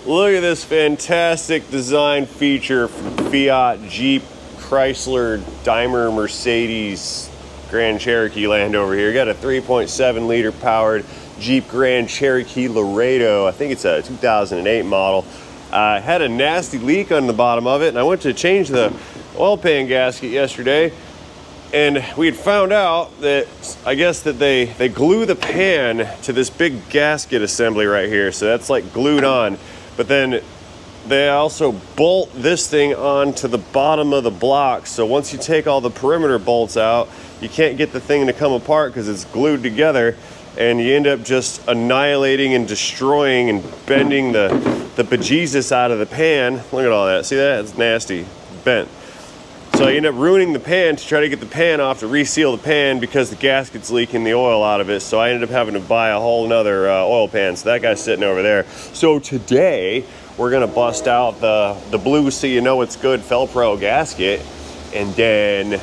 Look at this fantastic design feature from Fiat, Jeep, Chrysler, Daimler, Mercedes, Grand Cherokee land over here. Got a 3.7 liter powered Jeep Grand Cherokee Laredo. I think it's a 2008 model. Had a nasty leak on the bottom of it, and I went to change the oil pan gasket yesterday, and we had found out that I guess that they glue the pan to this big gasket assembly right here, so that's like glued on. But then they also bolt this thing onto the bottom of the block, so once you take all the perimeter bolts out, you can't get the thing to come apart because it's glued together, and you end up just annihilating and destroying and bending the bejesus out of the pan. Look at all that. See that? It's nasty. Bent. So you end up ruining the pan to try to get the pan off to reseal the pan because the gasket's leaking the oil out of it. So I ended up having to buy a whole nother oil pan. So that guy's sitting over there. So today we're gonna bust out the blue so you know it's good Felpro gasket, and then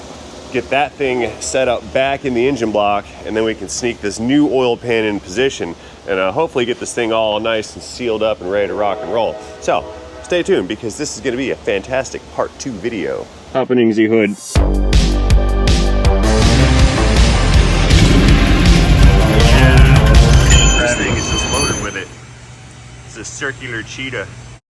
get that thing set up back in the engine block, and then we can sneak this new oil pan in position and hopefully get this thing all nice and sealed up and ready to rock and roll. So stay tuned because this is gonna be a fantastic part 2 video. Happening Z hood. This thing is just loaded with it. It's a circular cheetah.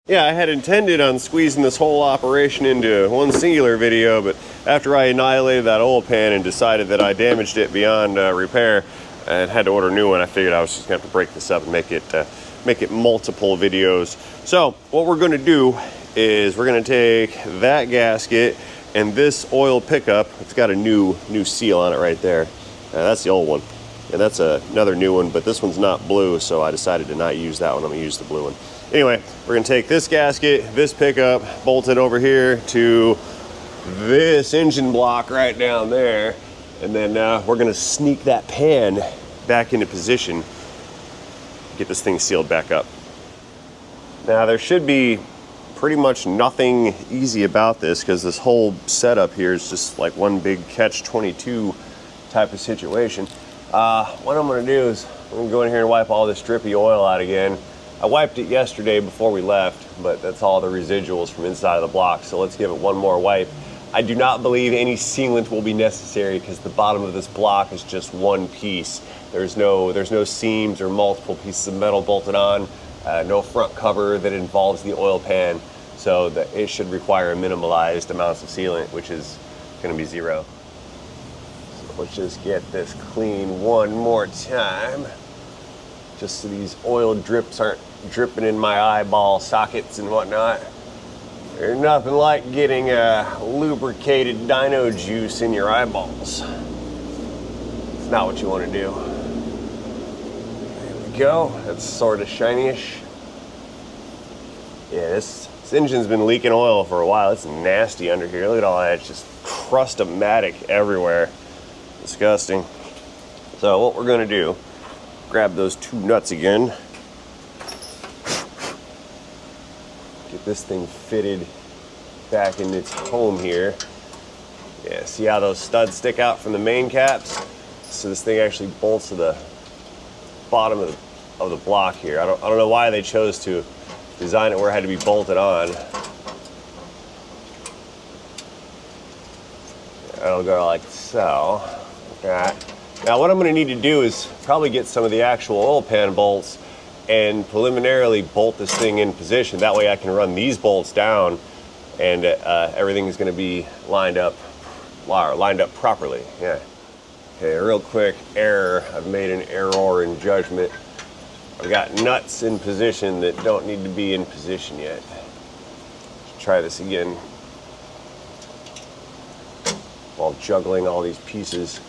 Yeah, I had intended on squeezing this whole operation into one singular video, but after I annihilated that oil pan and decided that I damaged it beyond repair and had to order a new one, I figured I was just gonna have to break this up and make it multiple videos. So what we're gonna do is we're gonna take that gasket and this oil pickup. It's got a new seal on it right there. That's the old one. And that's another new one, but this one's not blue, so I decided to not use that one. I'm gonna use the blue one. Anyway, we're gonna take this gasket, this pickup, bolt it over here to this engine block right down there, and then we're gonna sneak that pan back into position, get this thing sealed back up. Now there should be pretty much nothing easy about this because this whole setup here is just like one big catch-22 type of situation. What I'm gonna do is I'm gonna go in here and wipe all this drippy oil out again. I wiped it yesterday before we left, but that's all the residuals from inside of the block, so let's give it one more wipe. I do not believe any sealant will be necessary because the bottom of this block is just one piece. There's no seams or multiple pieces of metal bolted on, no front cover that involves the oil pan, so that it should require minimalized amounts of sealant, which is gonna be 0. So let's just get this clean one more time, just so these oil drips aren't dripping in my eyeball sockets and whatnot. There's nothing like getting lubricated dyno juice in your eyeballs. It's not what you want to do. There we go. That's sort of shiny-ish. Yeah, this engine's been leaking oil for a while. It's nasty under here. Look at all that. It's just crust-o-matic everywhere. Disgusting. So what we're going to do, grab those 2 nuts again. Get this thing fitted back in its home here. Yeah, see how those studs stick out from the main caps? So this thing actually bolts to the bottom of the block here. I don't know why they chose to design it where it had to be bolted on. It'll go like so. Okay. Now what I'm going to need to do is probably get some of the actual oil pan bolts and preliminarily bolt this thing in position. That way I can run these bolts down and everything is going to be lined up properly. Yeah. Okay, a real quick error. I've made an error in judgment. I've got nuts in position that don't need to be in position yet. Let's try this again while juggling all these pieces.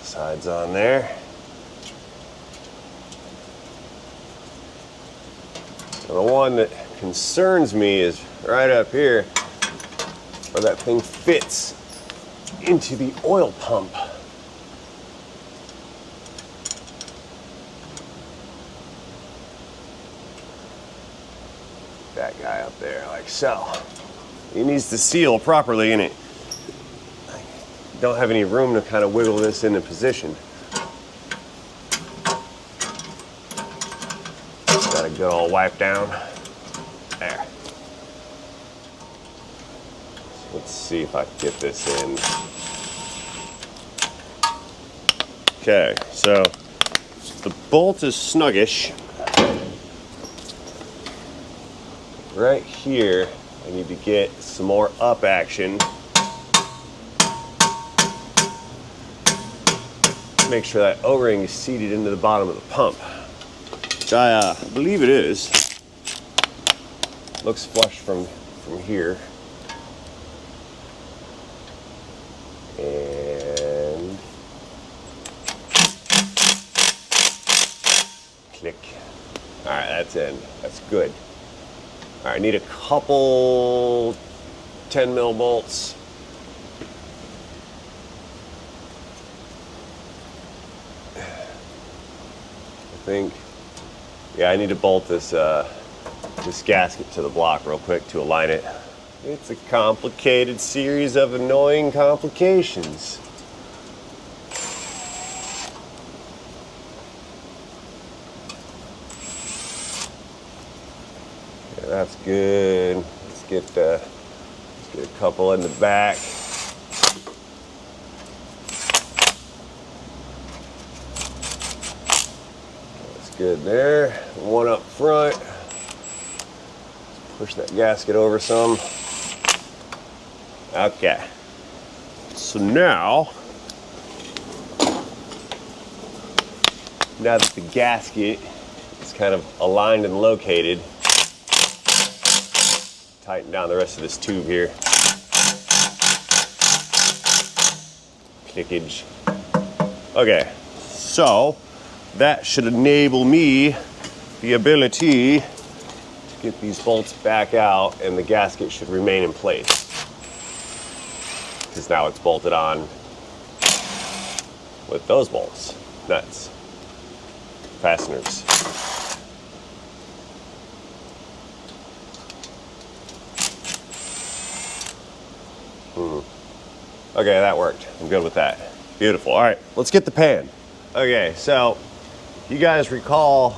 Sides on there. So the one that concerns me is right up here where that thing fits into the oil pump. that guy up there, like so. He needs to seal properly, and it don't have any room to kind of wiggle this into position. Got to go all wipe down. There. Let's see if I can get this in. Okay, so the bolt is snuggish. Right here, I need to get some more up action. Make sure that O-ring is seated into the bottom of the pump, which I believe it is. Looks flush from here. And click. All right, that's in. That's good. All right, I need a couple 10 mil bolts. I think, yeah, I need to bolt this this gasket to the block real quick to align it. It's a complicated series of annoying complications. Yeah, that's good. Let's get a couple in the back. Good there. One up front. Push that gasket over some. Okay. So now that the gasket is kind of aligned and located, tighten down the rest of this tube here. Clickage. Okay. So that should enable me the ability to get these bolts back out, and the gasket should remain in place because now it's bolted on with those bolts, nuts, fasteners. Okay, that worked. I'm good with that. Beautiful. All right, let's get the pan. Okay, so you guys recall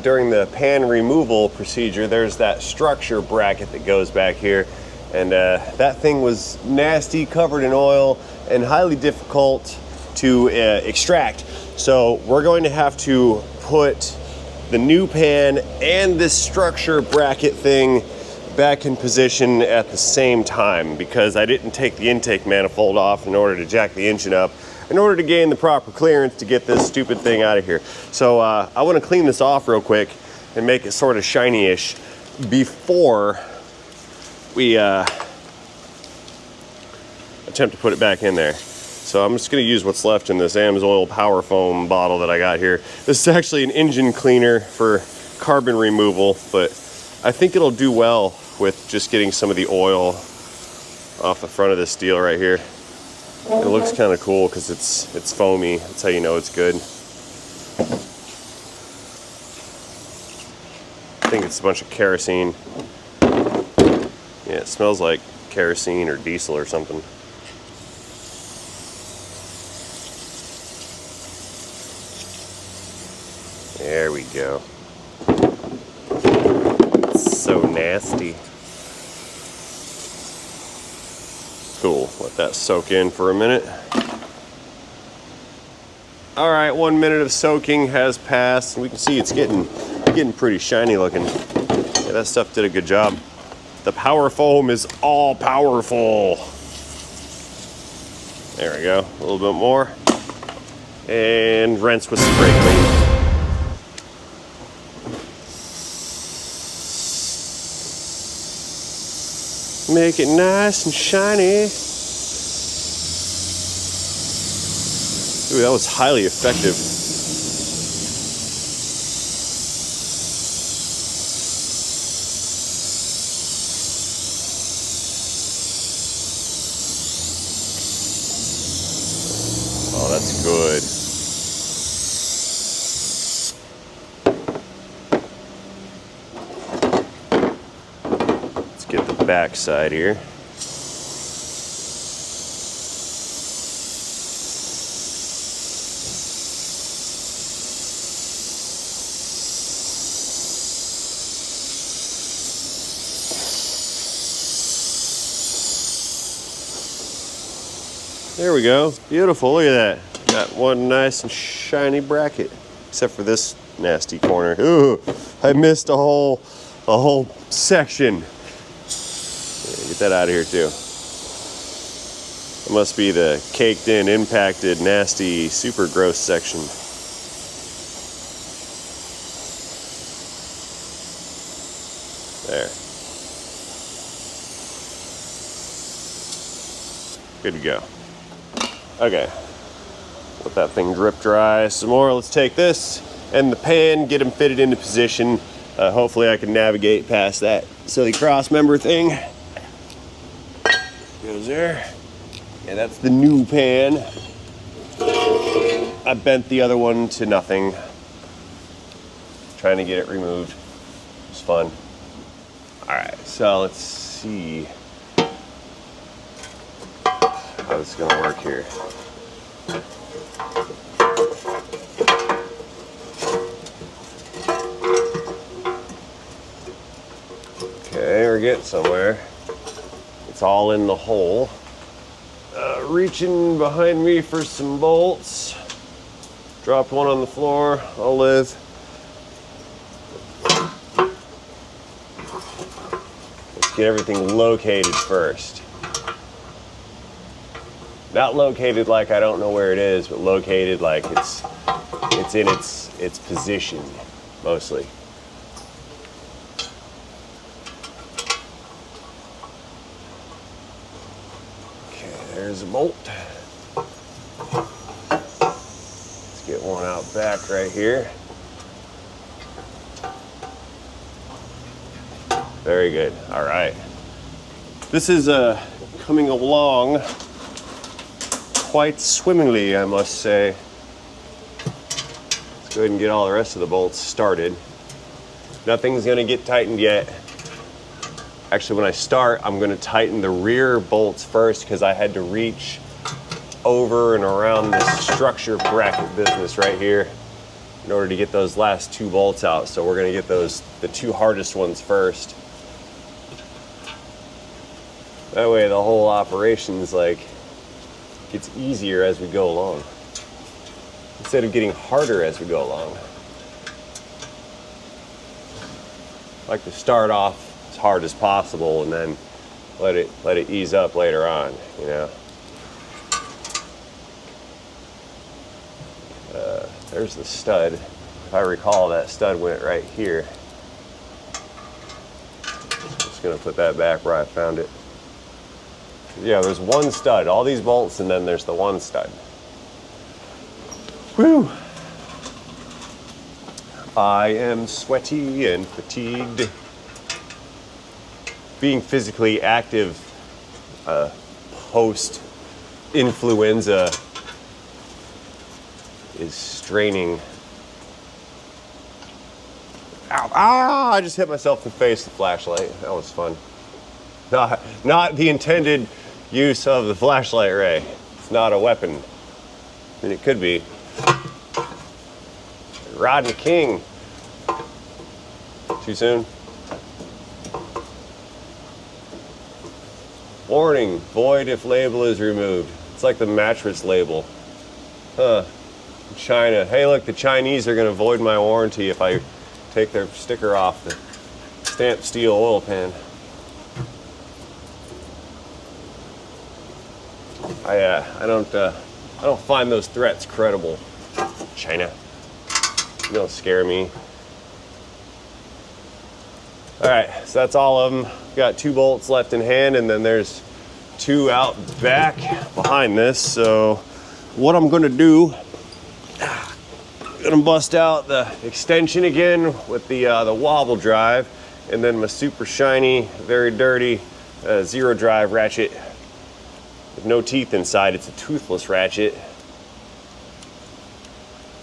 during the pan removal procedure, there's that structure bracket that goes back here, and that thing was nasty, covered in oil, and highly difficult to extract. So we're going to have to put the new pan and this structure bracket thing back in position at the same time, because I didn't take the intake manifold off in order to jack the engine up, in order to gain the proper clearance to get this stupid thing out of here. So I want to clean this off real quick and make it sort of shiny-ish before we attempt to put it back in there. So I'm just going to use what's left in this Amsoil Power Foam bottle that I got here. This is actually an engine cleaner for carbon removal, but I think it'll do well with just getting some of the oil off the front of this deal right here. It looks kind of cool because it's foamy. That's how you know it's good. I think it's a bunch of kerosene. Yeah, it smells like kerosene or diesel or something. There we go. It's so nasty. Cool, let that soak in for a minute. All right, 1 minute of soaking has passed. We can see it's getting pretty shiny looking. Yeah, that stuff did a good job. The power foam is all powerful. There we go, a little bit more. And rinse with spray clean. Make it nice and shiny. Ooh, that was highly effective. Oh, that's good. get the back side here. There we go. Beautiful. Look at that. Got one nice and shiny bracket. Except for this nasty corner. Ooh, I missed a whole section. Yeah, get that out of here too. It must be the caked in, impacted, nasty, super gross section. There. Good to go. Okay, let that thing drip dry some more. Let's take this and the pan, get them fitted into position. Hopefully I can navigate past that silly cross member thing. Goes there. Yeah, that's the new pan. I bent the other one to nothing. Trying to get it removed. It's fun. All right, so let's see how this is gonna work here. Okay, we're getting somewhere. It's all in the hole. Reaching behind me for some bolts. Dropped one on the floor. I'll live. Let's get everything located first. Not located like I don't know where it is, but located like it's in its position, mostly. Okay, there's a bolt. Let's get one out back right here. Very good. All right. This is coming along quite swimmingly, I must say. Let's go ahead and get all the rest of the bolts started. Nothing's gonna get tightened yet. Actually, when I start, I'm gonna tighten the rear bolts first because I had to reach over and around this structure bracket business right here in order to get those last two bolts out. So we're gonna get the two hardest ones first. That way the whole operation's like, gets easier as we go along, instead of getting harder as we go along. I like to start off as hard as possible and then let it ease up later on, you know. There's the stud. If I recall, that stud went right here. Just gonna put that back where I found it. Yeah, there's one stud, all these bolts, and then there's the one stud. Whew. I am sweaty and fatigued. Being physically active post-influenza is straining. Ow, ah, I just hit myself in the face with the flashlight. That was fun. Not the intended use of the flashlight ray. It's not a weapon. I mean, it could be. Rodney King. Too soon? Warning, void if label is removed. It's like the mattress label. Huh. China. Hey, look, the Chinese are going to void my warranty if I take their sticker off the stamped steel oil pan. I don't find those threats credible. China. You don't scare me. All right, so that's all of them. Got 2 bolts left in hand, and then there's 2 out back behind this. So what I'm gonna do, I'm gonna bust out the extension again with the wobble drive, and then my super shiny, very dirty 0 drive ratchet with no teeth inside. It's a toothless ratchet.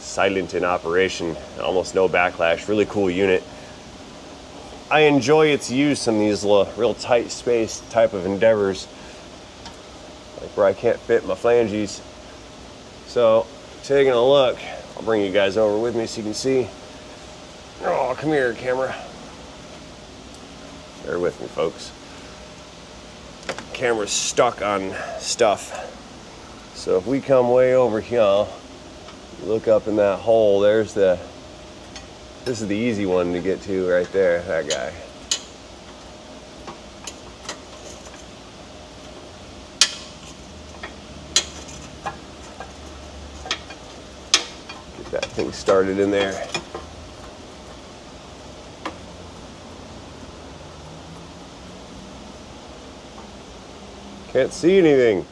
Silent in operation, almost no backlash. Really cool unit. I enjoy its use in these real tight space type of endeavors, like where I can't fit my flanges. So, taking a look, I'll bring you guys over with me so you can see. Oh, come here, camera. Bear with me, folks. Camera's stuck on stuff. So if we come way over here, look up in that hole, this is the easy one to get to right there, that guy. Get that thing started in there. Can't see anything.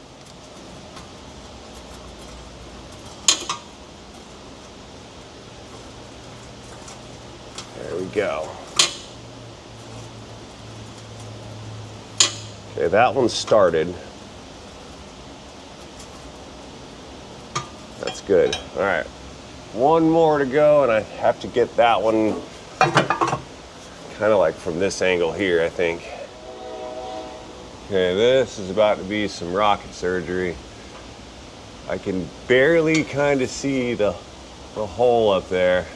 There we go. Okay, that one started. That's good. All right, one more to go, and I have to get that one kind of like from this angle here, I think. Okay, this is about to be some rocket surgery. I can barely kind of see the hole up there.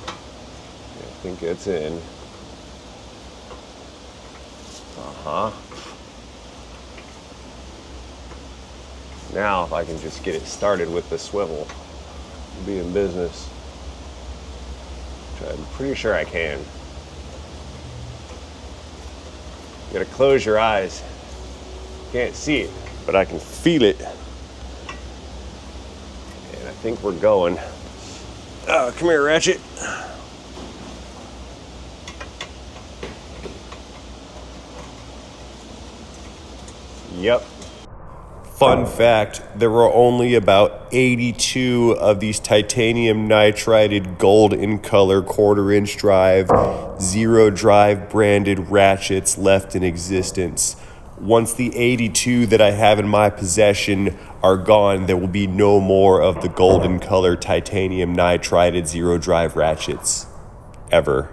I think it's in. Uh-huh. Now if I can just get it started with the swivel, we'll be in business. I'm pretty sure I can. You gotta close your eyes. Can't see it, but I can feel it. And I think we're going. Oh, come here, Ratchet. Yep. Fun fact, there were only about 82 of these titanium nitrided gold in color 1/4-inch drive, zero drive branded ratchets left in existence. Once the 82 that I have in my possession are gone, there will be no more of the golden color titanium nitrided zero drive ratchets. Ever.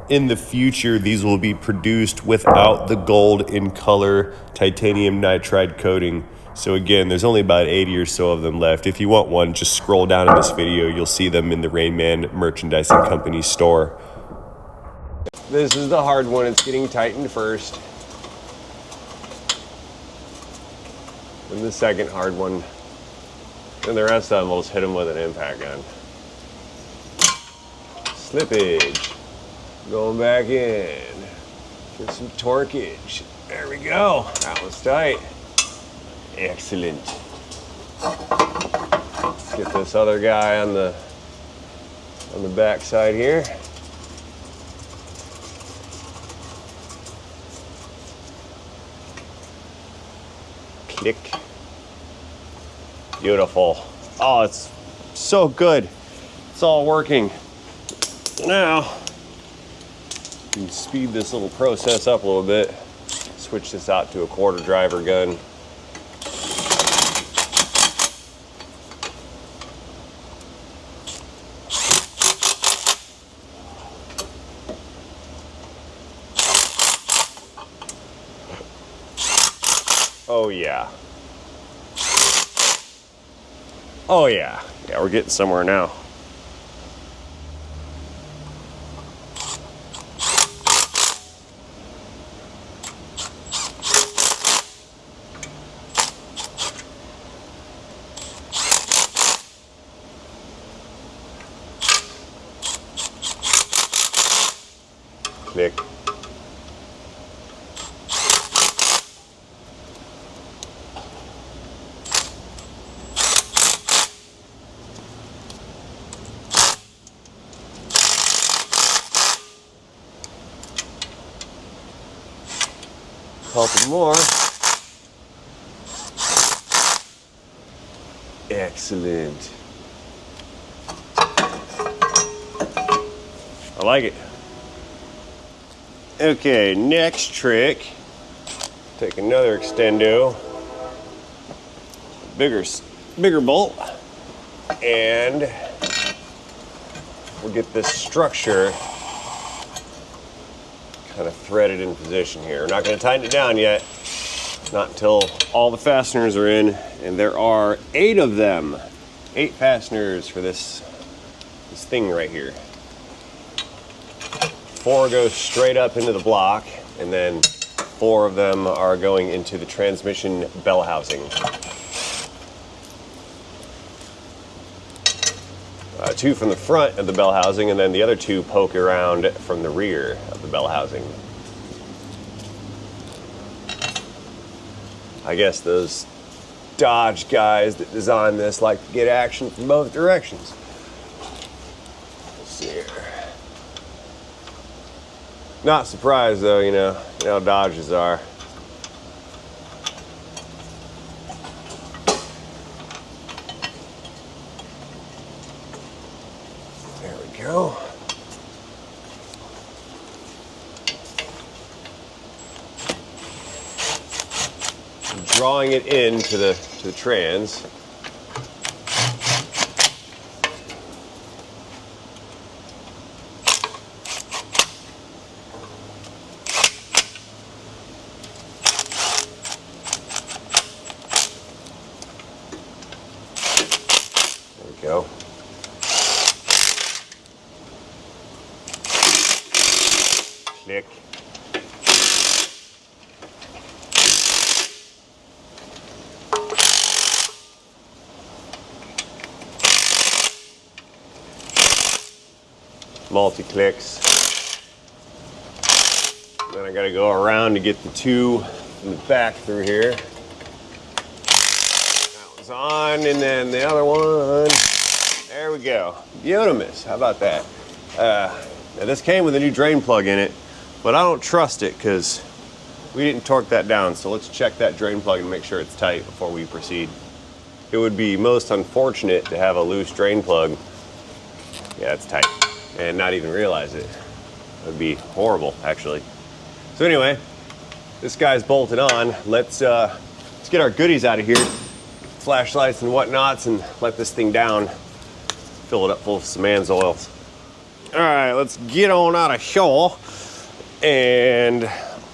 In the future, these will be produced without the gold in color titanium nitride coating. So again, there's only about 80 or so of them left. If you want one, just scroll down in this video. You'll see them in the Rain Man Merchandising Company store. This is the hard one. It's getting tightened first. And the second hard one. And the rest of them, we'll just hit them with an impact gun. Slippage. Going back in. Get some torquage. There we go. That was tight. Excellent. Let's get this other guy on the back side here. Click. Beautiful. Oh, it's so good. It's all working. Now, you can speed this little process up a little bit. Switch this out to a 1/4 driver gun. Oh yeah. Oh yeah. Yeah, we're getting somewhere now. Click. Couple more. Excellent. I like it. Okay, next trick. Take another extendo. Bigger bolt. And we'll get this structure kind of threaded in position here. We're not going to tighten it down yet, not until all the fasteners are in, and there are 8 of them. 8 fasteners for this thing right here. 4 go straight up into the block, and then 4 of them are going into the transmission bell housing. 2 from the front of the bell housing, and then the other 2 poke around from the rear of the bell housing. I guess those Dodge guys that designed this like to get action from both directions. Let's see here. Not surprised though, you know how Dodges are. There we go. Drawing it into the trans. There we go. Click. Multi-clicks. Then I gotta go around to get the 2 from the back through here. That one's on, and then the other one. There we go. Beautimous. How about that? Now this came with a new drain plug in it, but I don't trust it because we didn't torque that down. So let's check that drain plug and make sure it's tight before we proceed. It would be most unfortunate to have a loose drain plug. Yeah, it's tight. And not even realize it. It would be horrible, actually. So anyway, this guy's bolted on. Let's get our goodies out of here, flashlights and whatnots, and let this thing down. Fill it up full of some Amsoils. All right, let's get on out of here and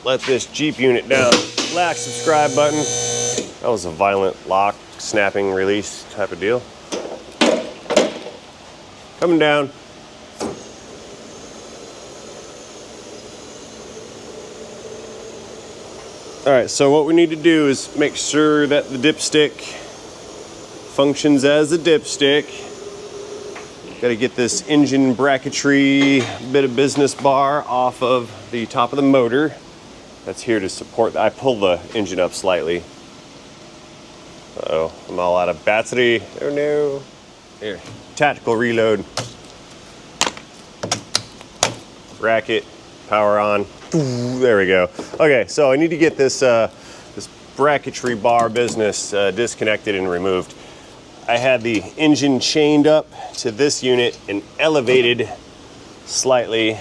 let this Jeep unit down. Like, subscribe button. That was a violent lock, snapping, release type of deal. Coming down. All right, so what we need to do is make sure that the dipstick functions as a dipstick. Got to get this engine bracketry bit of business bar off of the top of the motor. That's here to support. I pulled the engine up slightly. Uh-oh, I'm all out of battery. Oh no. Here, tactical reload. Bracket, power on. There we go. Okay, so I need to get this this bracketry bar business disconnected and removed. I had the engine chained up to this unit and elevated slightly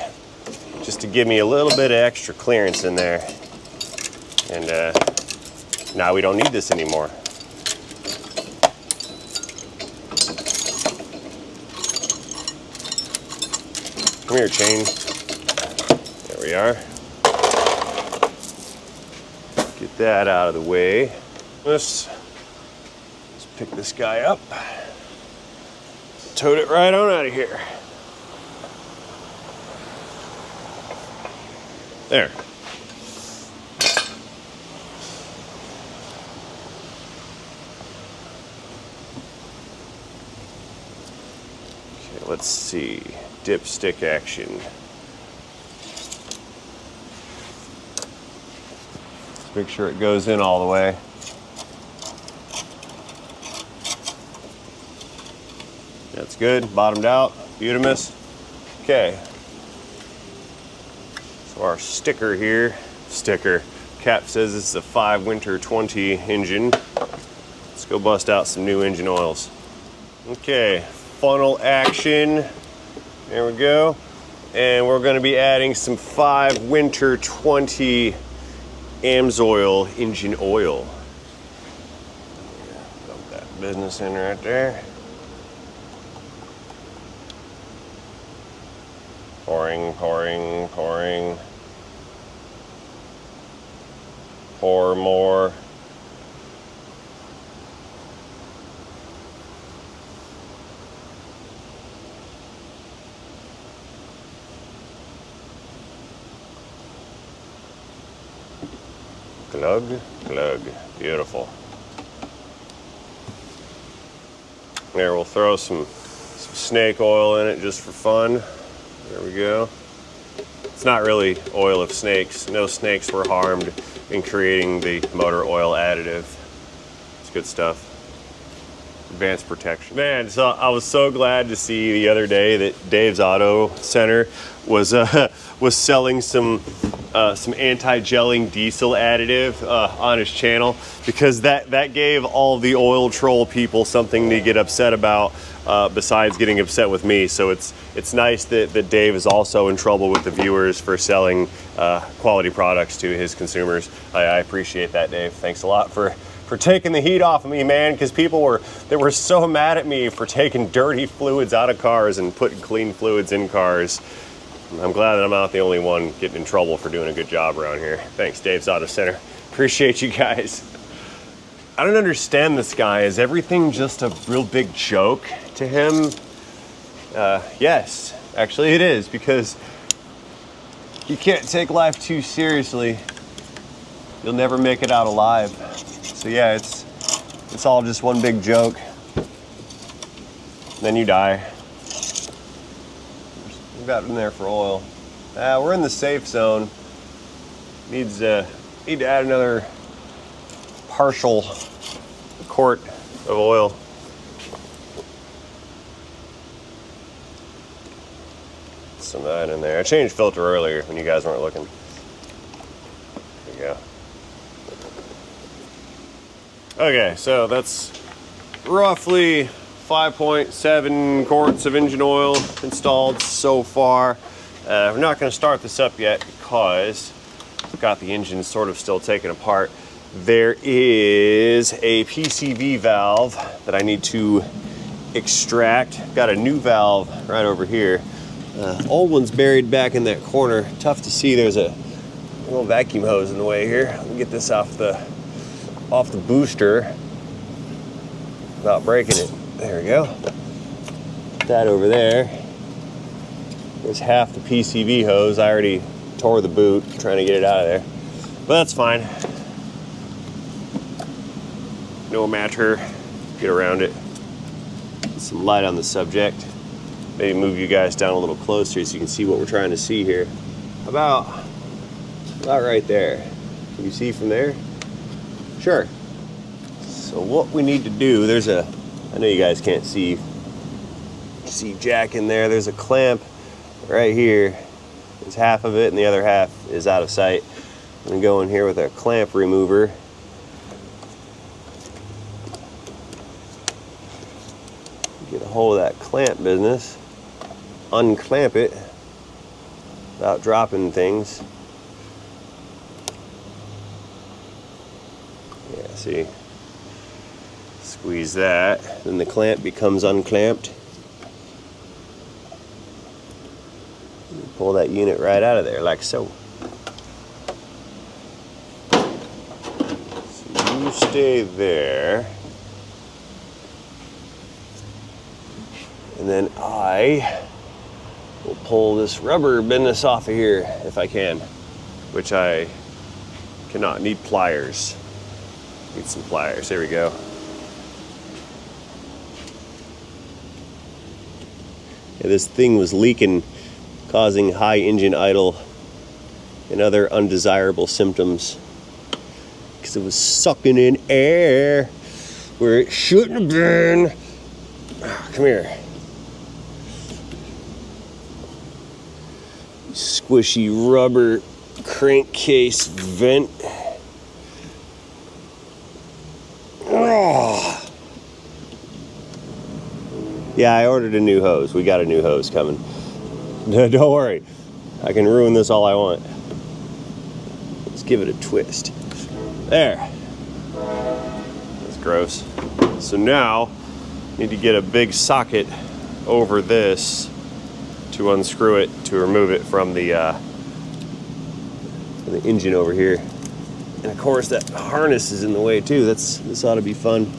just to give me a little bit of extra clearance in there. And now we don't need this anymore. Come here, chain. There we are. Get that out of the way. Let's pick this guy up. Tote it right on out of here. There. Okay, let's see. Dipstick action. Make sure it goes in all the way. That's good, bottomed out, beautimous. Okay. So our sticker here, cap says it's a 5 Winter 20 engine. Let's go bust out some new engine oils. Okay, funnel action. There we go. And we're gonna be adding some 5 Winter 20 Amsoil Engine Oil. Dump that business in right there. pouring, pouring, pouring. Pour more. Glug, glug. Beautiful. There, we'll throw some snake oil in it just for fun. There we go. It's not really oil of snakes. No snakes were harmed in creating the motor oil additive. It's good stuff. Advanced protection. Man, so I was so glad to see the other day that Dave's Auto Center was selling some anti-gelling diesel additive on his channel, because that gave all the oil troll people something to get upset about, besides getting upset with me. So it's nice that Dave is also in trouble with the viewers for selling quality products to his consumers. I appreciate that, Dave. Thanks a lot for taking the heat off of me, man, because people were so mad at me for taking dirty fluids out of cars and putting clean fluids in cars. I'm glad that I'm not the only one getting in trouble for doing a good job around here. Thanks, Dave's Auto Center. Appreciate you guys. I don't understand this guy. Is everything just a real big joke to him? Yes, actually it is, because you can't take life too seriously. You'll never make it out alive. So yeah, it's all just one big joke. Then you die. We've got in there for oil. We're in the safe zone. Need to add another partial quart of oil. Some of that in there. I changed filter earlier when you guys weren't looking. There you go. Okay, so that's roughly 5.7 quarts of engine oil installed so far. We're not going to start this up yet because I've got the engine sort of still taken apart. There is a PCV valve that I need to extract. Got a new valve right over here. Old one's buried back in that corner. Tough to see. There's a little vacuum hose in the way here. Let me get this off the booster without breaking it. There we go. That over there. There's half the PCV hose. I already tore the boot trying to get it out of there, but that's fine. No matter. Get around it. Some light on the subject. Maybe move you guys down a little closer so you can see what we're trying to see here. About right there. Can you see from there? Sure. So what we need to do, I know you guys can't see jack in there. There's a clamp right here. There's half of it and the other half is out of sight. I'm gonna go in here with a clamp remover. Get a hold of that clamp business. Unclamp it without dropping things. Yeah, see? Squeeze that, then the clamp becomes unclamped. Pull that unit right out of there, like so. So you stay there. And then I will pull this rubber business off of here if I can, which I cannot. Need pliers. Need some pliers. There we go. Yeah, this thing was leaking, causing high engine idle and other undesirable symptoms because it was sucking in air where it shouldn't have been. Come here. Squishy rubber crankcase vent. Oh. Yeah, I ordered a new hose. We got a new hose coming. No, don't worry. I can ruin this all I want. Let's give it a twist. There. That's gross. So now, need to get a big socket over this to unscrew it to remove it from the engine over here. And of course that harness is in the way too. This ought to be fun.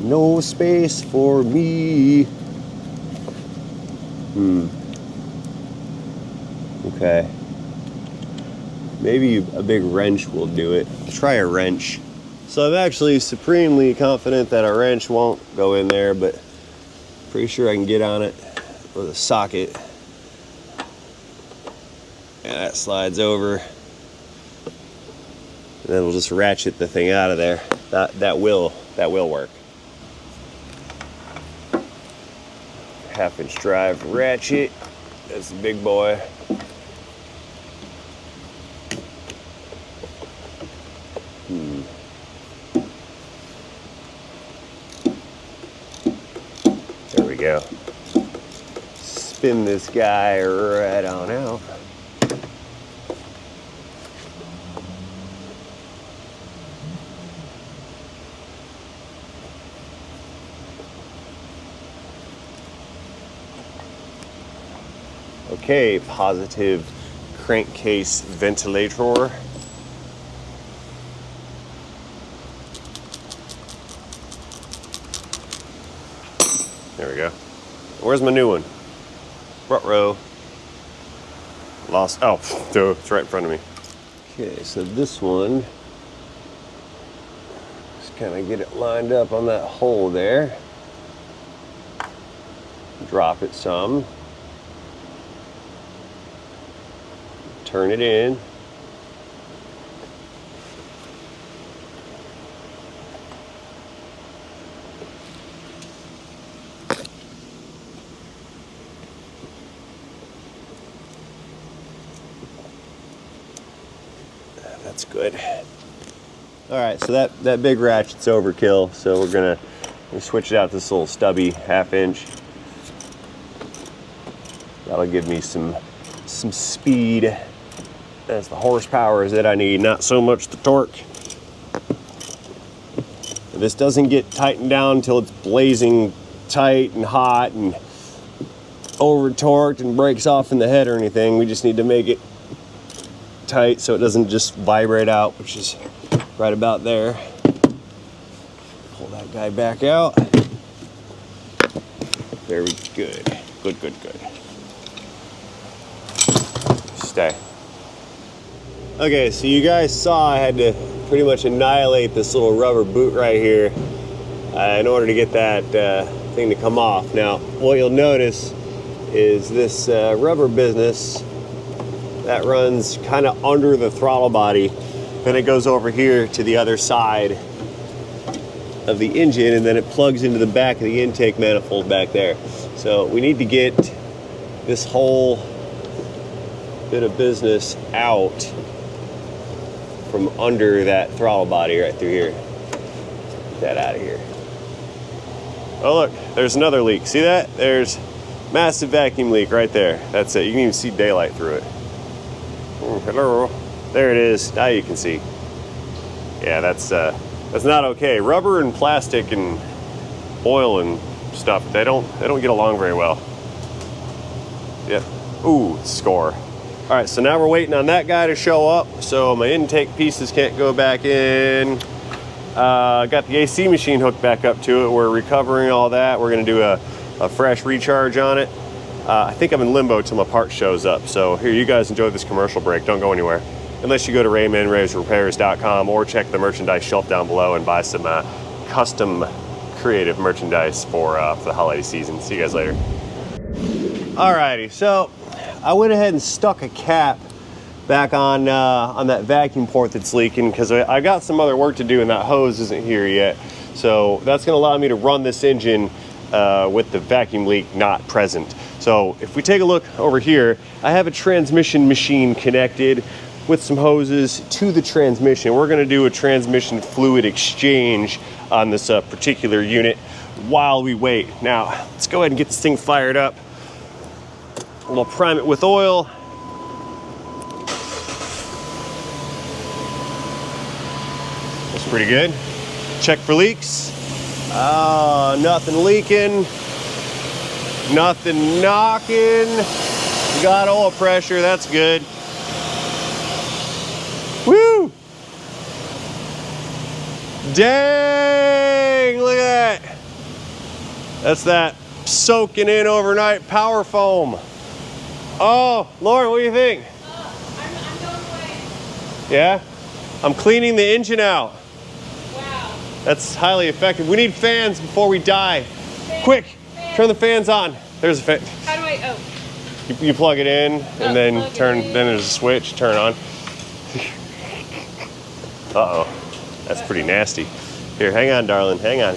No space for me. Okay. Maybe a big wrench will do it. Try a wrench. So I'm actually supremely confident that a wrench won't go in there, but pretty sure I can get on it with a socket. And that slides over. And then we'll just ratchet the thing out of there. That will work. 1/2-inch drive ratchet. That's the big boy. There we go. Spin this guy right on out. Okay, positive crankcase ventilator. There we go. Where's my new one? Ruh-roh. Lost. Oh, it's right in front of me. Okay, so this one, just kind of get it lined up on that hole there. Drop it some. Turn it in. That's good. All right, so that big ratchet's overkill, so we're gonna switch it out to this little stubby 1/2-inch. That'll give me some speed. That's the horsepower that I need, not so much the torque. If this doesn't get tightened down until it's blazing tight and hot and over torqued and breaks off in the head or anything. We just need to make it tight so it doesn't just vibrate out, which is right about there. Pull that guy back out. Very good. Good. Stay. Okay, so you guys saw I had to pretty much annihilate this little rubber boot right here in order to get that thing to come off. Now, what you'll notice is this rubber business that runs kind of under the throttle body, then it goes over here to the other side of the engine, and then it plugs into the back of the intake manifold back there. So we need to get this whole bit of business out from under that throttle body right through here. Get that out of here. Oh look, there's another leak. See that? There's massive vacuum leak right there. That's it. You can even see daylight through it. Hello. There it is. Now you can see. Yeah, that's not okay. Rubber and plastic and oil and stuff, they don't get along very well. Yep. Ooh, score. All right, so now we're waiting on that guy to show up, so my intake pieces can't go back in. Got the AC machine hooked back up to it. We're recovering all that. We're gonna do a fresh recharge on it. I think I'm in limbo till my part shows up. So here, you guys enjoy this commercial break. Don't go anywhere. Unless you go to RaymanRaysRepairs.com or check the merchandise shelf down below and buy some custom creative merchandise for the holiday season. See you guys later. Alrighty, so I went ahead and stuck a cap back on that vacuum port that's leaking because I got some other work to do and that hose isn't here yet. So that's gonna allow me to run this engine with the vacuum leak not present. So if we take a look over here, I have a transmission machine connected with some hoses to the transmission. We're gonna do a transmission fluid exchange on this particular unit while we wait. Now, let's go ahead and get this thing fired up. We'll prime it with oil. That's pretty good. Check for leaks. Nothing leaking. Nothing knocking. Got oil pressure, that's good. Woo! Dang, look at that. That's that soaking in overnight power foam. Oh, Lauren, what do you think? I'm going away. Yeah? I'm cleaning the engine out. Wow. That's highly effective. We need fans before we die. Quick, turn the fans on. There's a fan. How do I, You plug it in and then turn, then there's a switch, turn on. Uh-oh, that's pretty nasty. Here, hang on, darling, hang on.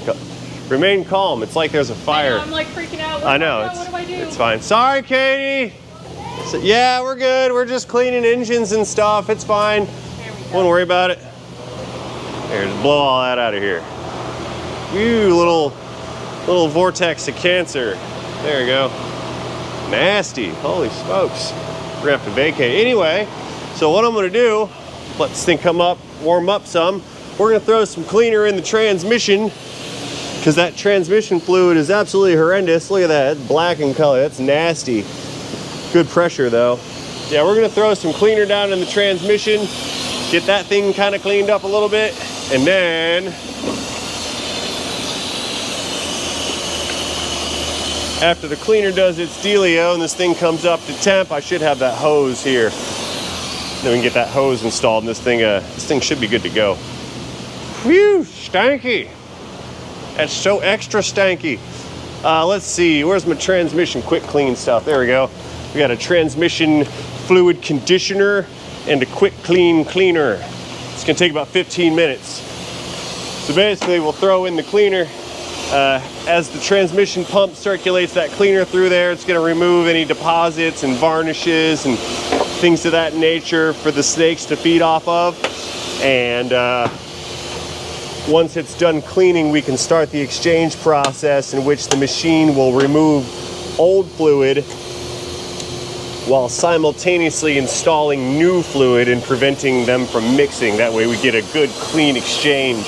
Remain calm, it's like there's a fire. I'm like freaking out. I know, What do I do? It's fine. Sorry, Katie. So, yeah, we're good. We're just cleaning engines and stuff. It's fine. Won't worry about it. Here, just blow all that out of here. Ew, little vortex of cancer. There you go. Nasty. Holy smokes. We're gonna have to vacate. Anyway, so what I'm gonna do, let this thing come up, warm up some. We're gonna throw some cleaner in the transmission because that transmission fluid is absolutely horrendous. Look at that, it's black in color. That's nasty. Good pressure though. Yeah, we're gonna throw some cleaner down in the transmission, get that thing kind of cleaned up a little bit, and then after the cleaner does its dealio and this thing comes up to temp, I should have that hose here. Then we can get that hose installed and this thing should be good to go. Whew, stanky. That's so extra stanky. Let's see, where's my transmission quick clean stuff? There we go. We got a transmission fluid conditioner and a quick clean cleaner. It's gonna take about 15 minutes. So basically we'll throw in the cleaner. As the transmission pump circulates that cleaner through there, it's gonna remove any deposits and varnishes and things of that nature for the snakes to feed off of. And once it's done cleaning, we can start the exchange process in which the machine will remove old fluid while simultaneously installing new fluid and preventing them from mixing. That way we get a good clean exchange.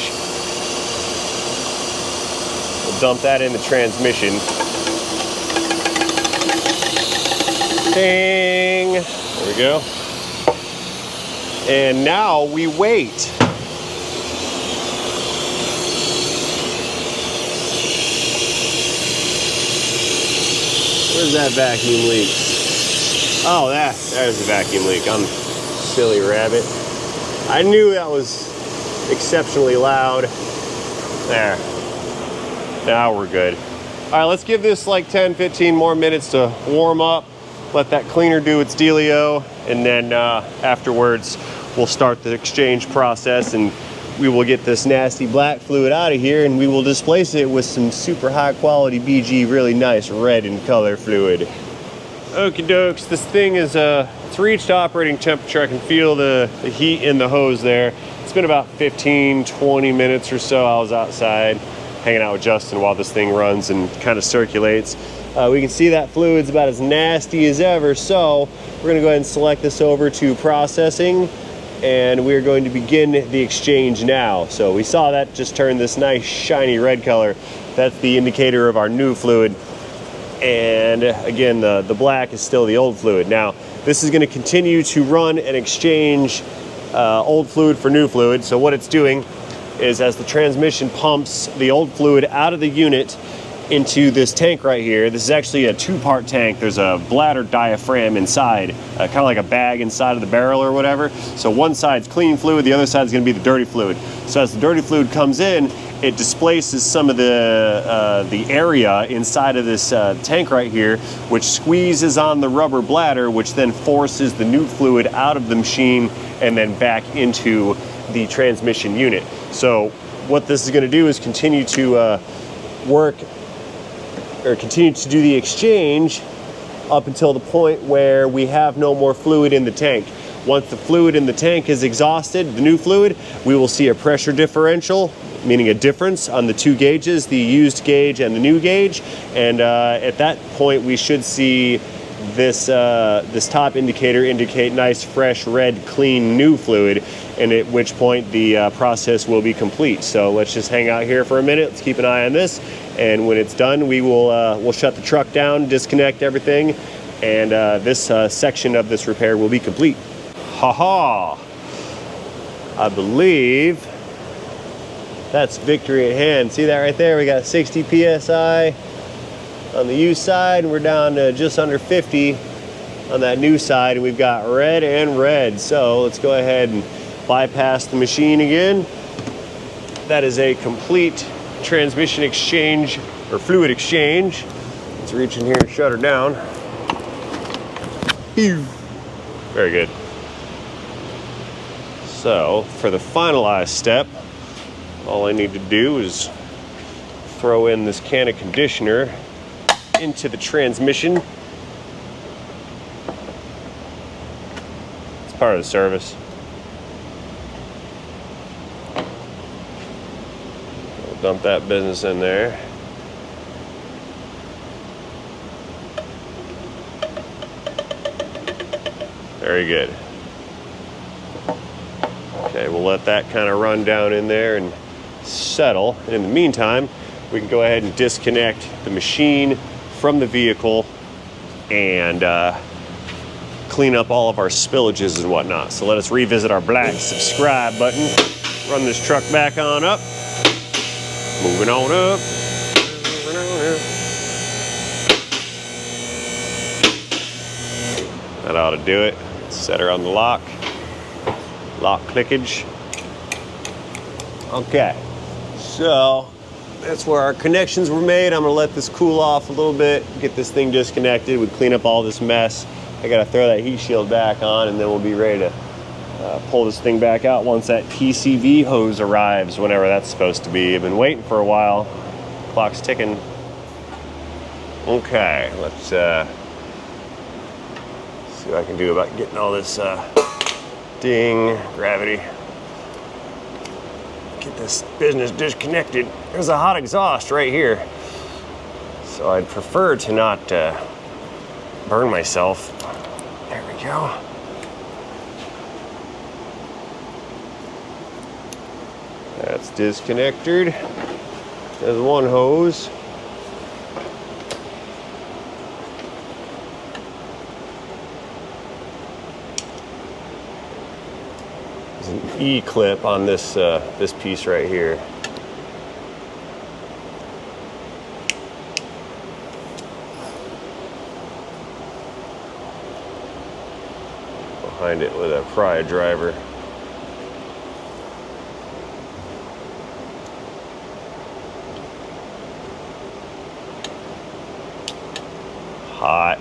We'll dump that in the transmission. Ding! There we go. And now we wait. Where's that vacuum leak? Oh, there's a vacuum leak. I'm a silly rabbit. I knew that was exceptionally loud. There. Now we're good. All right, let's give this like 10, 15 more minutes to warm up. Let that cleaner do its dealio. And then afterwards, we'll start the exchange process and we will get this nasty black fluid out of here and we will displace it with some super high quality BG, really nice red in color fluid. Okie dokes, this thing is it's reached operating temperature. I can feel the heat in the hose there. It's been about 15, 20 minutes or so. I was outside hanging out with Justin while this thing runs and kind of circulates. We can see that fluid's about as nasty as ever, so we're gonna go ahead and select this over to processing and we're going to begin the exchange now. So we saw that just turn this nice shiny red color. That's the indicator of our new fluid. And again, the black is still the old fluid. Now, this is gonna continue to run and exchange old fluid for new fluid. So what it's doing is as the transmission pumps the old fluid out of the unit into this tank right here. This is actually a two-part tank. There's a bladder diaphragm inside, kind of like a bag inside of the barrel or whatever. So one side's clean fluid, the other side's gonna be the dirty fluid. So as the dirty fluid comes in, it displaces some of the area inside of this tank right here, which squeezes on the rubber bladder, which then forces the new fluid out of the machine and then back into the transmission unit. So what this is gonna do is continue to continue to do the exchange up until the point where we have no more fluid in the tank. Once the fluid in the tank is exhausted, the new fluid, we will see a pressure differential, meaning a difference on the two gauges, the used gauge and the new gauge. And at that point, we should see this top indicator indicate nice, fresh, red, clean, new fluid, and at which point the process will be complete. So let's just hang out here for a minute. Let's keep an eye on this, and when it's done, we'll shut the truck down, disconnect everything, and this section of this repair will be complete. Haha! I believe that's victory at hand. See that right there? We got 60 PSI on the used side, and we're down to just under 50 on that new side, and we've got red and red. So let's go ahead and bypass the machine again. That is a complete transmission exchange or fluid exchange. Let's reach in here and shut her down. Very good. So for the finalized step, all I need to do is throw in this can of conditioner into the transmission. It's part of the service. We'll dump that business in there. Very good. Okay, we'll let that kind of run down in there and settle. And in the meantime, we can go ahead and disconnect the machine from the vehicle and clean up all of our spillages and whatnot. So let us revisit our black subscribe button. Run this truck back on up. Moving on up. That ought to do it. Set her on the lock. Lock clickage. Okay, so that's where our connections were made. I'm gonna let this cool off a little bit, get this thing disconnected. We clean up all this mess. I gotta throw that heat shield back on, and then we'll be ready to pull this thing back out once that PCV hose arrives, whenever that's supposed to be. I've been waiting for a while. Clock's ticking. Okay, let's see what I can do about getting all this ding, gravity. Get this business disconnected. There's a hot exhaust right here. So I'd prefer to not burn myself. There we go. That's disconnected. There's one hose. An E-clip on this this piece right here. Behind it with a pry driver. Hot.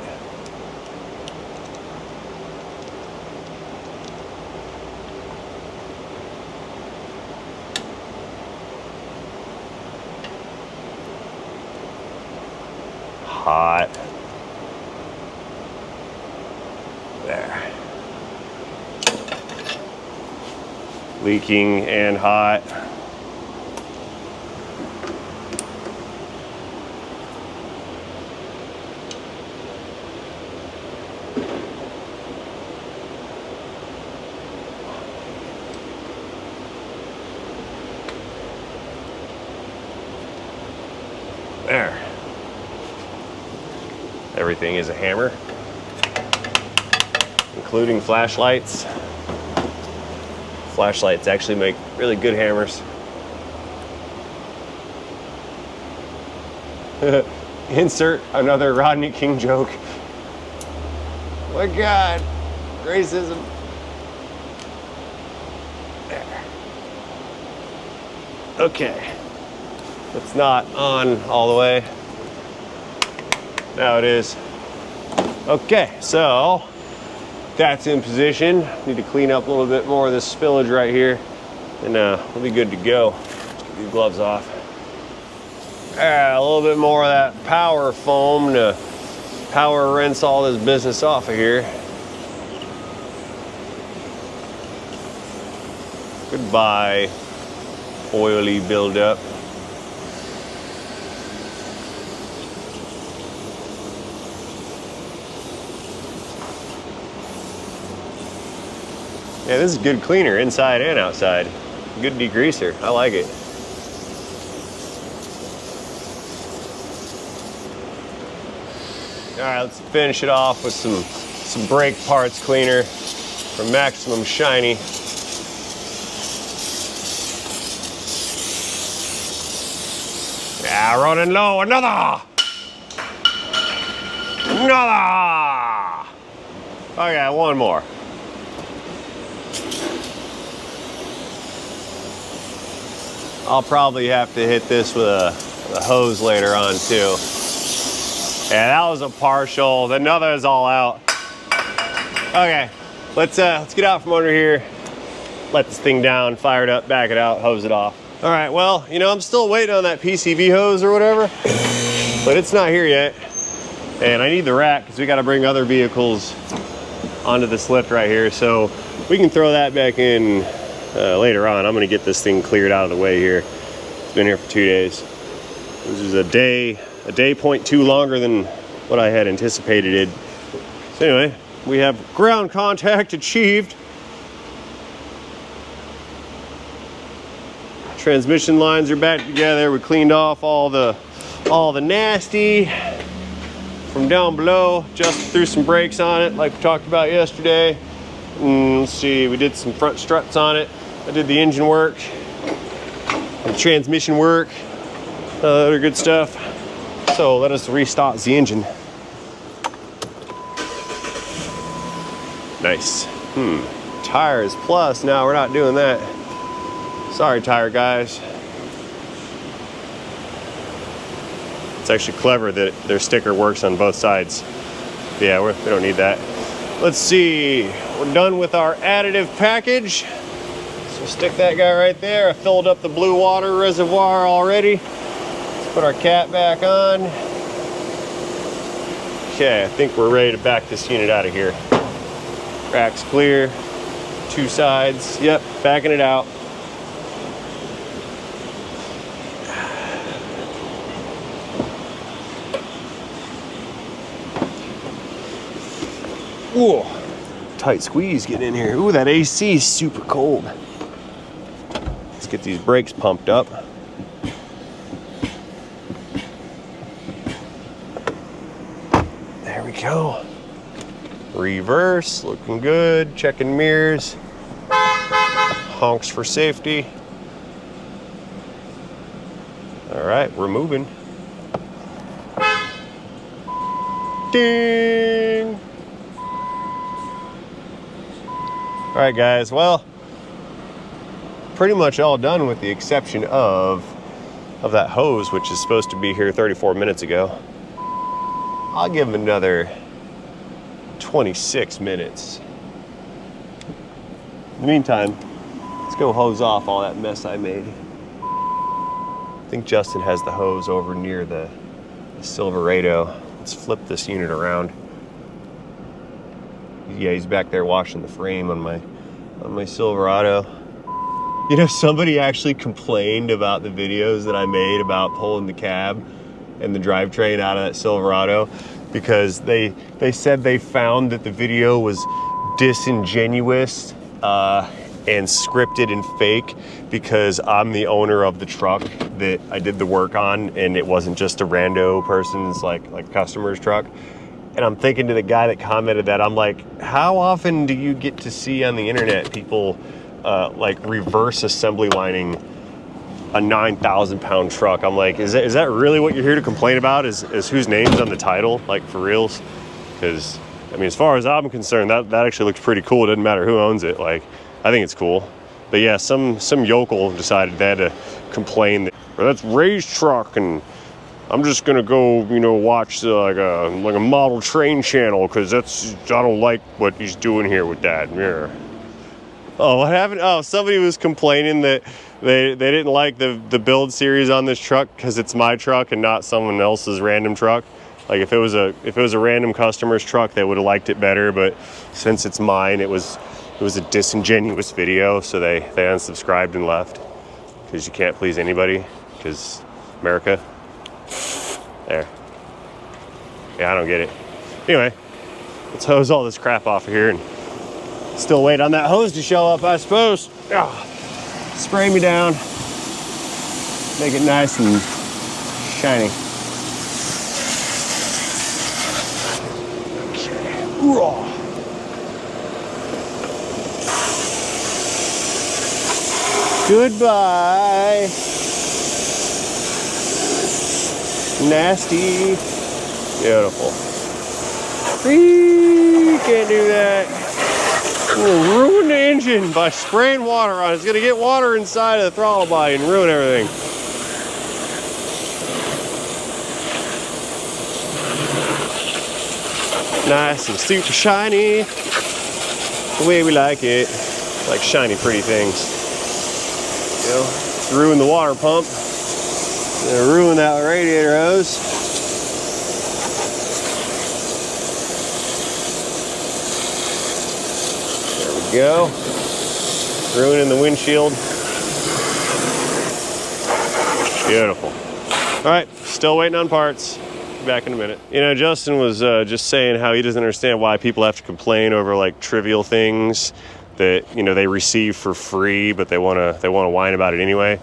Hot. There. Leaking and hot. There. Everything is a hammer, including flashlights. Flashlights actually make really good hammers. Insert another Rodney King joke. My God, racism. There. Okay, it's not on all the way. Now it is. Okay, so that's in position. Need to clean up a little bit more of this spillage right here, and we'll be good to go. Let's get these gloves off. A little bit more of that power foam to power rinse all this business off of here. Goodbye, oily buildup. Yeah, this is good cleaner inside and outside. Good degreaser. I like it. All right, let's finish it off with some brake parts cleaner from Maximum Shiny. Yeah, running low. Another. Okay, one more. I'll probably have to hit this with a hose later on too. Yeah, that was a partial. Another is all out. Okay, let's get out from under here. Let this thing down, fire it up, back it out, hose it off. All right, well, you know, I'm still waiting on that PCV hose or whatever, but it's not here yet. And I need the rack because we got to bring other vehicles onto this lift right here. So we can throw that back in later on. I'm going to get this thing cleared out of the way here. It's been here for 2 days. This is a day point 2 longer than what I had anticipated. So anyway, we have ground contact achieved. Transmission lines are back together. We cleaned off all the nasty from down below. Just threw some brakes on it like we talked about yesterday. Let's see, we did some front struts on it. I did the engine work, the transmission work, other good stuff. So let us restart the engine. Nice. Tires plus. No, we're not doing that. Sorry, tire guys. It's actually clever that their sticker works on both sides. Yeah, we don't need that. Let's see. We're done with our additive package. So stick that guy right there. I filled up the blue water reservoir already. Let's put our cap back on. Okay, I think we're ready to back this unit out of here. Rack's clear. 2 sides. Yep, backing it out. Ooh, tight squeeze getting in here. Ooh, that AC is super cold. Let's get these brakes pumped up. There we go. Reverse, looking good. Checking mirrors. Honks for safety. All right, we're moving. Ding! All right, guys, well, pretty much all done with the exception of that hose, which is supposed to be here 34 minutes ago. I'll give him another 26 minutes. In the meantime, let's go hose off all that mess I made. I think Justin has the hose over near the Silverado. Let's flip this unit around. Yeah, he's back there washing the frame on my Silverado. You know, somebody actually complained about the videos that I made about pulling the cab and the drivetrain out of that Silverado because they said they found that the video was disingenuous and scripted and fake because I'm the owner of the truck that I did the work on and it wasn't just a rando person's like customer's truck. And I'm thinking to the guy that commented that, I'm like, how often do you get to see on the internet people like reverse assembly lining a 9,000 pound truck? I'm like, is that really what you're here to complain about? Is whose name's on the title, like for reals? Because I mean, as far as I'm concerned, that actually looks pretty cool. It doesn't matter who owns it. Like, I think it's cool. But yeah, some yokel decided they had to complain that, well, that's Ray's truck and I'm just gonna go, you know, watch like a model train channel because I don't like what he's doing here with that. Yeah. Oh, what happened? Oh, somebody was complaining that they didn't like the build series on this truck because it's my truck and not someone else's random truck. Like if it was a random customer's truck, they would have liked it better. But since it's mine, it was a disingenuous video, so they unsubscribed and left because you can't please anybody because America. There. Yeah, I don't get it. Anyway, let's hose all this crap off of here and Still wait on that hose to show up, I suppose. Spray me down. Make it nice and shiny. Okay. Goodbye. Nasty. Beautiful. Whee! Can't do that. We'll ruin the engine by spraying water on it. It's gonna get water inside of the throttle body and ruin everything. Nice and super shiny. The way we like it. Like shiny, pretty things. You know, ruin the water pump. Ruin that radiator hose. There we go. Ruining the windshield. Beautiful. All right, still waiting on parts. Back in a minute. You know, Justin was just saying how he doesn't understand why people have to complain over like trivial things that, you know, they receive for free, but they want to whine about it anyway.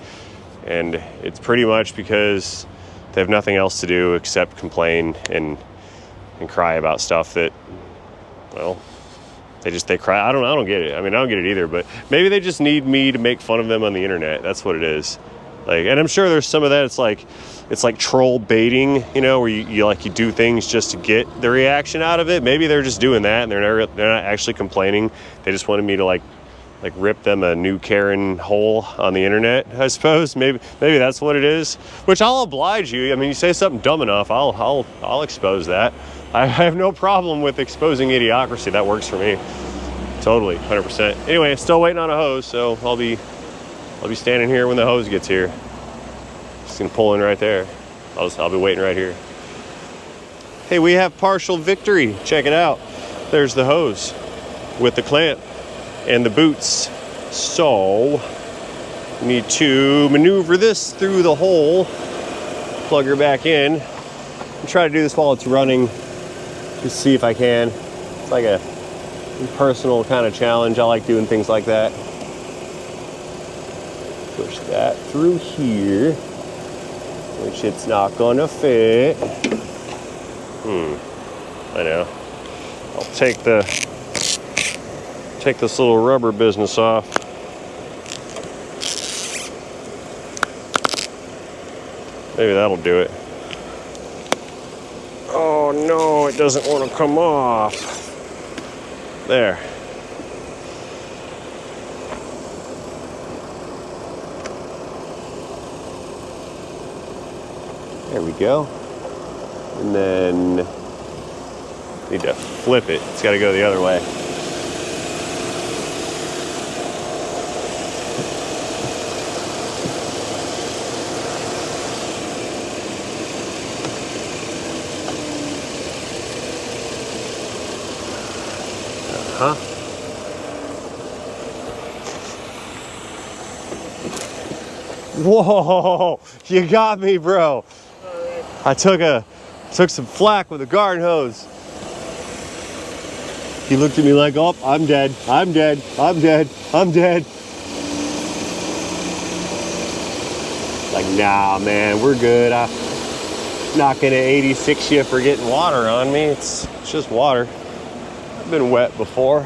And it's pretty much because they have nothing else to do except complain and cry about stuff that, well, they cry. I don't get it. I mean, I don't get it either, but maybe they just need me to make fun of them on the internet. That's what it is. Like, and I'm sure there's some of that. It's like troll baiting, you know, where you do things just to get the reaction out of it. Maybe they're just doing that and they're not actually complaining. They just wanted me to like rip them a new Karen hole on the internet, I suppose. Maybe that's what it is. Which I'll oblige you. I mean, you say something dumb enough, I'll expose that. I have no problem with exposing idiocracy. That works for me. Totally, 100%. Anyway, I'm still waiting on a hose, so I'll be standing here when the hose gets here. Just gonna pull in right there. I'll be waiting right here. Hey, we have partial victory. Check it out. There's the hose with the clamp and the boots. So, we need to maneuver this through the hole, plug her back in, and try to do this while it's running. Just see if I can. It's like a personal kind of challenge. I like doing things like that. Push that through here, which it's not gonna fit. I know. I'll take this little rubber business off. Maybe that'll do it. Oh no, it doesn't want to come off. There. There we go. And then need to flip it. It's got to go the other way. Whoa, you got me, bro. I took some flack with a garden hose. He looked at me like, oh, I'm dead, I'm dead, I'm dead, I'm dead. Like, nah, man, we're good. I'm not gonna 86 you for getting water on me. It's just water. I've been wet before.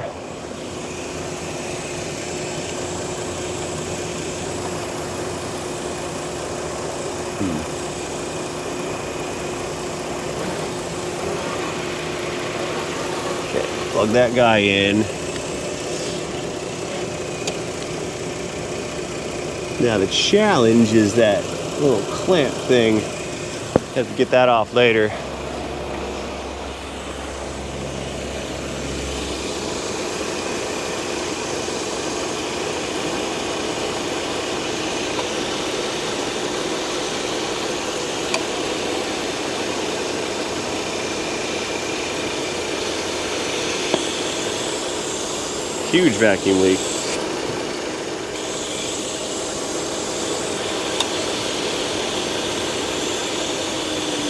Plug that guy in. Now the challenge is that little clamp thing. Have to get that off later. Huge vacuum leak.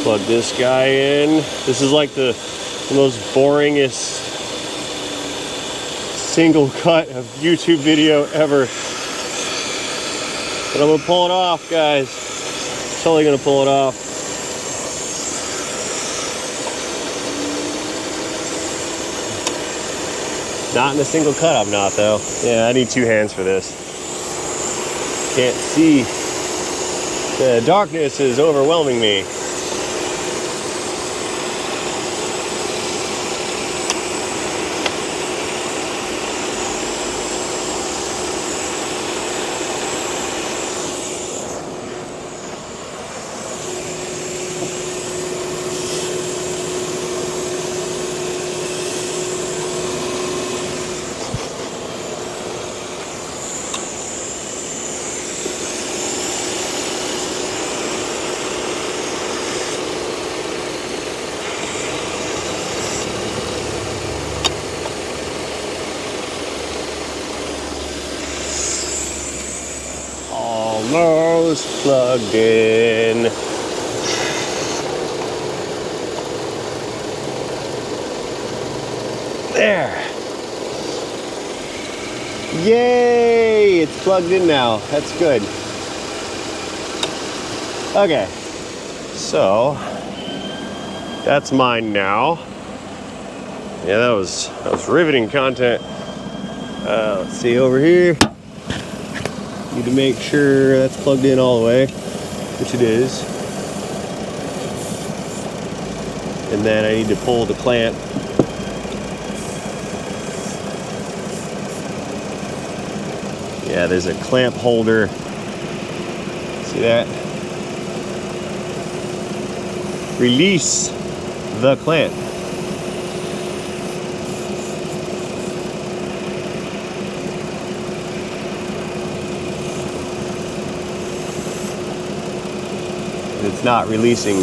Plug this guy in. This is like the most boringest single cut of YouTube video ever. But I'm gonna pull it off, guys. Totally gonna pull it off. Not in a single cut, I'm not though. Yeah, I need 2 hands for this. Can't see. The darkness is overwhelming me. Almost plugged in. There. Yay! It's plugged in now. That's good. Okay. So that's mine now. Yeah, that was riveting content. Let's see over here. Need to make sure that's plugged in all the way, which it is. And then I need to pull the clamp. Yeah, there's a clamp holder. See that? Release the clamp. It's not releasing.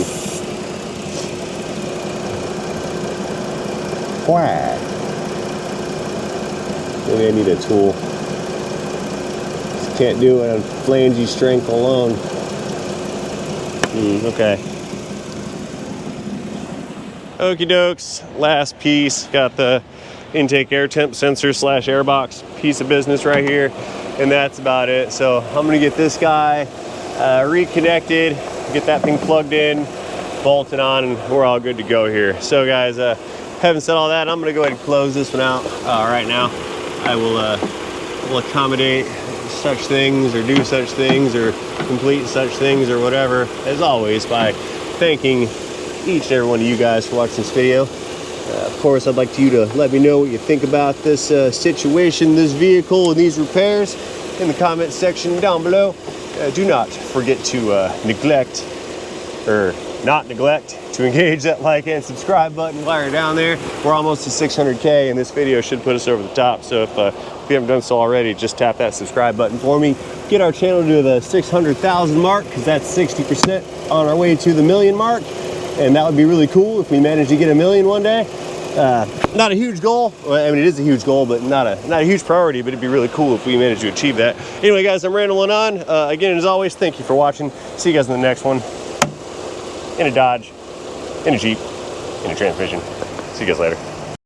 Why? Maybe I need a tool. Just can't do it on flangy strength alone. Okay. Okie dokes. Last piece. Got the intake air temp sensor / airbox piece of business right here. And that's about it. So I'm gonna get this guy reconnected. Get that thing plugged in, bolted on, and we're all good to go here. So guys, having said all that, I'm gonna go ahead and close this one out right now. I will accommodate such things or do such things or complete such things or whatever, as always, by thanking each and every one of you guys for watching this video. Of course, I'd like you to let me know what you think about this situation, this vehicle, and these repairs in the comments section down below. Do not forget to not neglect to engage that like and subscribe button while you're down there. We're almost to 600K, and this video should put us over the top. So if you haven't done so already, just tap that subscribe button for me. Get our channel to the 600,000 mark, because that's 60% on our way to the million mark. And that would be really cool if we manage to get 1 million one day. Not a huge goal. Well, I mean, it is a huge goal, but not a huge priority, but it'd be really cool if we managed to achieve that. Anyway, guys, I'm rambling on. Again, as always, thank you for watching. See you guys in the next one. In a Dodge, in a Jeep, in a transmission. See you guys later.